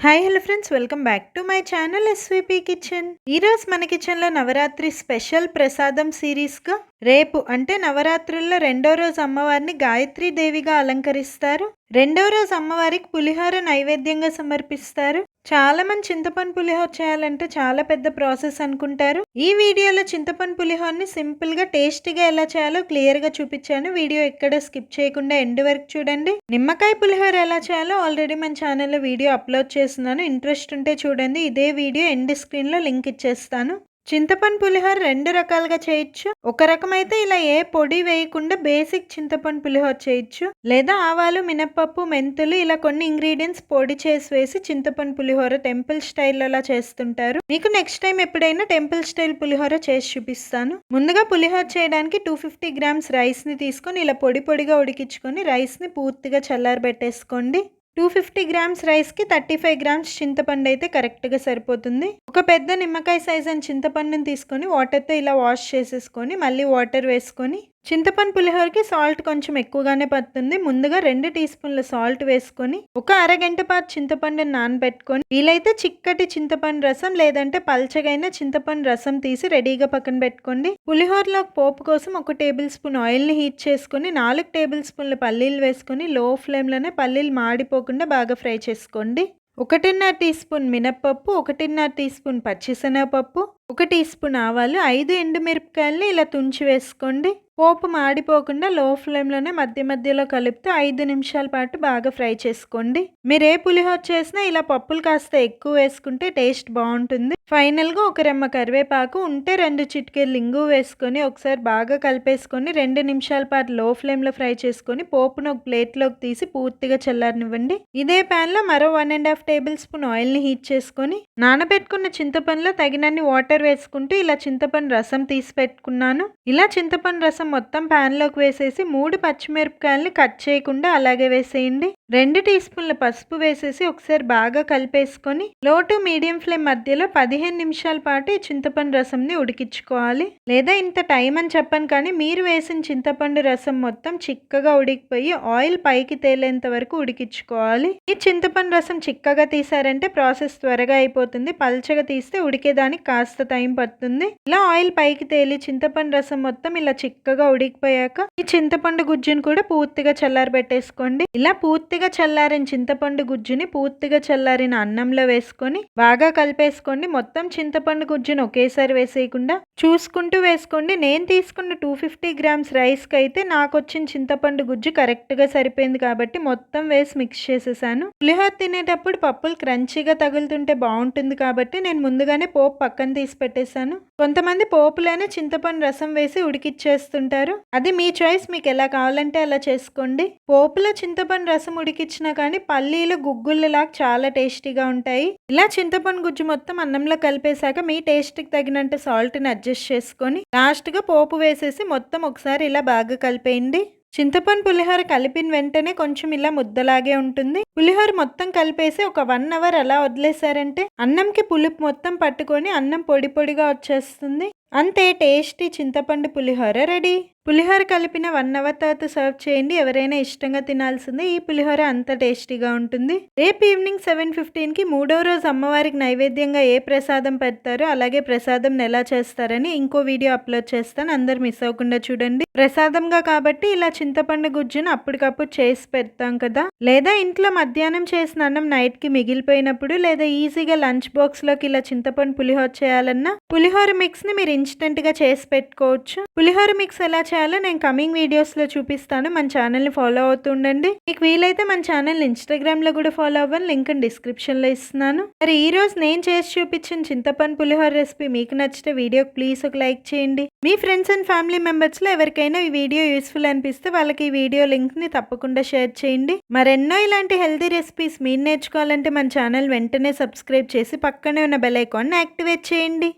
Hi hello friends, welcome back to my channel SVP kitchen. ఈరోజు మన కిచెన్లో Navratri special ప్రసాదం సిరీస్గా రేపు అంటే నవరాత్రుల్లో రెండో రోజు అమ్మవారిని గాయత్రీ దేవిగా అలంకరిస్తారు. రెండో రోజు అమ్మవారికి పులిహోర నైవేద్యంగా సమర్పిస్తారు. చాలా మంది చింతపండు పులిహోర చేయాలంటే చాలా పెద్ద ప్రాసెస్ అనుకుంటారు. ఈ వీడియోలో చింతపండు పులిహోరని సింపుల్గా టేస్టీగా ఎలా చేయాలో క్లియర్గా చూపించాను. వీడియో ఎక్కడ స్కిప్ చేయకుండా ఎండ్ వరకు చూడండి. నిమ్మకాయ పులిహోర ఎలా చేయాలో ఆల్రెడీ మన ఛానల్లో వీడియో అప్లోడ్ చేస్తున్నాను. ఇంట్రెస్ట్ ఉంటే చూడండి. ఇదే వీడియో ఎండ్ స్క్రీన్లో లింక్ ఇచ్చేస్తాను. చింతపండు పులిహోర రెండు రకాలుగా చేయొచ్చు. ఒక రకమైతే ఇలా ఏ పొడి వేయకుండా బేసిక్ చింతపండు పులిహోర చేయొచ్చు, లేదా ఆవాలు, మినపప్పు, మెంతులు ఇలా కొన్ని ఇంగ్రీడియంట్స్ పొడి చేసి వేసి చింతపండు పులిహోర టెంపుల్ స్టైల్లో అలా చేస్తుంటారు. మీకు నెక్స్ట్ టైం ఎప్పుడైనా టెంపుల్ స్టైల్ పులిహోర చేసి చూపిస్తాను. ముందుగా పులిహోర చేయడానికి 250 గ్రామ్స్ రైస్ ని తీసుకొని ఇలా పొడి పొడిగా ఉడికించుకొని రైస్ ని పూర్తిగా చల్లారబెట్టేసుకోండి. 250 గ్రామ్స్ రైస్కి 35 గ్రామ్స్ చింతపండు అయితే కరెక్ట్గా సరిపోతుంది. ఒక పెద్ద నిమ్మకాయ సైజ్ అని చింతపండుని తీసుకొని వాటర్తో ఇలా వాష్ చేసేసుకొని మళ్ళీ వాటర్ వేసుకొని, చింతపండు పులిహోరకి సాల్ట్ కొంచెం ఎక్కువగానే పడుతుంది. ముందుగా 2 టీ స్పూన్ల సాల్ట్ వేసుకొని ఒక అరగంట పాటు చింతపండుని నానబెట్టుకొని, వీలైతే చిక్కటి చింతపండు రసం లేదంటే పల్చగైన చింతపండు రసం తీసి రెడీగా పక్కన పెట్టుకోండి. పులిహోరలో పోపు కోసం 1 టేబుల్ స్పూన్ ఆయిల్ని హీట్ చేసుకొని 4 టేబుల్ స్పూన్ల పల్లీలు వేసుకొని లో ఫ్లేమ్లోనే పల్లీలు మాడిపోకుండా బాగా ఫ్రై చేసుకోండి. 1.5 టీ స్పూన్ మినప్పప్పు, 1.5 టీ స్పూన్ పచ్చిశనగపప్పు, 1 టీ స్పూన్ ఆవాలు, 5 ఎండుమిరపకాయలని ఇలా తుంచి వేసుకోండి. పోపు మాడిపోకుండా లో ఫ్లేమ్లోనే మధ్య మధ్యలో కలుపుతూ 5 నిమిషాల పాటు బాగా ఫ్రై చేసుకోండి. మీరు ఏ పులిహోర చేసినా ఇలా పప్పులు కాస్త ఎక్కువ వేసుకుంటే టేస్ట్ బాగుంటుంది. ఫైనల్గా ఒక రెమ్మ కరివేపాకు ఉంటే 2 చిటికెలు ఇంగు వేసుకొని ఒకసారి బాగా కలిపేసుకొని 2 నిమిషాల పాటు లో ఫ్లేమ్లో ఫ్రై చేసుకొని పోపును ఒక ప్లేట్లోకి తీసి పూర్తిగా చల్లారనివ్వండి. ఇదే ప్యాన్లో మరో 1.5 టేబుల్ స్పూన్ ఆయిల్ని హీట్ చేసుకొని నానబెట్టుకున్న చింతపండులో తగినన్ని వాటర్ వేసుకుంటూ ఇలా చింతపండు రసం తీసి పెట్టుకున్నాను. ఇలా చింతపండు రసం మొత్తం ప్యాన్లోకి వేసేసి 3 పచ్చిమిరపకాయలని కట్ చేయకుండా అలాగే వేసేయండి. 2 టీ స్పూన్ల పసుపు వేసేసి ఒకసారి బాగా కలిపేసుకొని లో టు మీడియం ఫ్లేమ్ మధ్యలో 15 నిమిషాల పాటు ఈ చింతపండు రసంని ఉడికించుకోవాలి. లేదా ఇంత టైం అని చెప్పను, కానీ మీరు వేసిన చింతపండు రసం మొత్తం చిక్కగా ఉడికిపోయి ఆయిల్ పైకి తేలేంత వరకు ఉడికించుకోవాలి. ఈ చింతపండు రసం చిక్కగా తీసారంటే ప్రాసెస్ త్వరగా అయిపోతుంది. పల్చగా తీస్తే ఉడికేదానికి కాస్త టైం పడుతుంది. ఇలా ఆయిల్ పైకి తేలి చింతపండు రసం మొత్తం ఇలా చిక్కగా ఉడికిపోయాక ఈ చింతపండు గుజ్జుని కూడా పూర్తిగా చల్లారబెట్టేసుకోండి. ఇలా పూర్తిగా చల్లారిన చింతపండు గుజ్జుని పూర్తిగా చల్లారిన అన్నంలో వేసుకొని బాగా కలిపేసుకోండి. మొత్తం చింతపండు గుజ్జుని ఒకేసారి వేసేయకుండా చూసుకుంటూ వేసుకోండి. నేను తీసుకున్న 250 గ్రామ్స్ రైస్కి అయితే నాకు వచ్చిన చింతపండు గుజ్జు కరెక్ట్గా సరిపోయింది కాబట్టి మొత్తం వేసి మిక్స్ చేసేసాను. పులిహోర తినేటప్పుడు పప్పులు క్రంచీగా తగులుతుంటే బాగుంటుంది కాబట్టి నేను ముందుగానే పోపు పక్కన తీసి పెట్టేశాను. కొంతమంది పోపులోనే చింతపండు రసం వేసి ఉడికిచ్చేస్తుంటారు. అది మీ చాయిస్, మీకు ఎలా కావాలంటే అలా చేసుకోండి. పోపులో చింతపండు రసం ఉడికిచ్చినా కానీ పల్లీలు గుగ్గుళ్ళలాగా చాలా టేస్టీగా ఉంటాయి. ఇలా చింతపండు గుజ్జు మొత్తం అన్నంలో కలిపేశాక మీ టేస్ట్కి తగినంత సాల్ట్ని అడ్జస్ట్ చేసుకొని లాస్ట్గా పోపు వేసేసి మొత్తం ఒకసారి ఇలా బాగా కలిపేయండి. చింతపండు పులిహోర కలిపిన వెంటనే కొంచెం ఇలా ముద్దలాగే ఉంటుంది. పులిహోర మొత్తం కలిపేసి ఒక 1 అవర్ అలా వదిలేసారంటే అన్నంకి పులుపు మొత్తం పట్టుకొని అన్నం పొడి పొడిగా వచ్చేస్తుంది. అంతే, టేస్టీ చింతపండు పులిహోర రెడీ. పులిహోర కలిపిన 1 అవర్ తర్వాత సర్వ్ చేయండి. ఎవరైనా ఇష్టంగా తినాల్సిందే. ఈ పులిహోర అంత టేస్టీగా ఉంటుంది. రేపు ఈవినింగ్ 7:15కి మూడో రోజు అమ్మవారికి నైవేద్యంగా ఏ ప్రసాదం పెడతారో అలాగే ప్రసాదం ఎలా చేస్తారని ఇంకో వీడియో అప్లోడ్ చేస్తాను. అందరు మిస్ అవ్వకుండా చూడండి. ప్రసాదంగా కాబట్టి ఇలా చింతపండు గుజ్జును అప్పటికప్పుడు చేసి పెడతాం కదా, లేదా ఇంట్లో మధ్యాహ్నం చేసిన అన్నం నైట్కి మిగిలిపోయినప్పుడు, లేదా ఈజీగా లంచ్ బాక్స్లోకి ఇలా చింతపండు పులిహోర చేయాలన్నా పులిహోర మిక్స్ని మీరు ఇన్స్టెంట్గా చేసి పెట్టుకోవచ్చు. పులిహోర మిక్స్ ఎలా చేయాలో నేను కమింగ్ వీడియోస్లో చూపిస్తాను. మన ఛానల్ని ఫాలో అవుతుండండి. మీకు వీలైతే మన ఛానల్ ఇన్స్టాగ్రామ్లో కూడా ఫాలో అవ్వండి. లింక్ డిస్క్రిప్షన్లో ఇస్తున్నాను. మరి ఈ రోజు నేను చేసి చూపించిన చింతపండు పులిహోర రెసిపీ మీకు నచ్చితే వీడియోకి ప్లీజ్ ఒక లైక్ చేయండి. మీ ఫ్రెండ్స్ అండ్ ఫ్యామిలీ మెంబర్స్లో ఎవరికైనా ఈ వీడియో యూస్ఫుల్ అనిపిస్తే వాళ్ళకి ఈ వీడియో లింక్ని తప్పకుండా షేర్ చేయండి. మరెన్నో ఇలాంటి హెల్తీ రెసిపీస్ మీరు నేర్చుకోవాలంటే మన ఛానల్ వెంటనే సబ్స్క్రైబ్ చేసి పక్కనే ఉన్న బెల్ ఐకాన్ని యాక్టివేట్ చేయండి.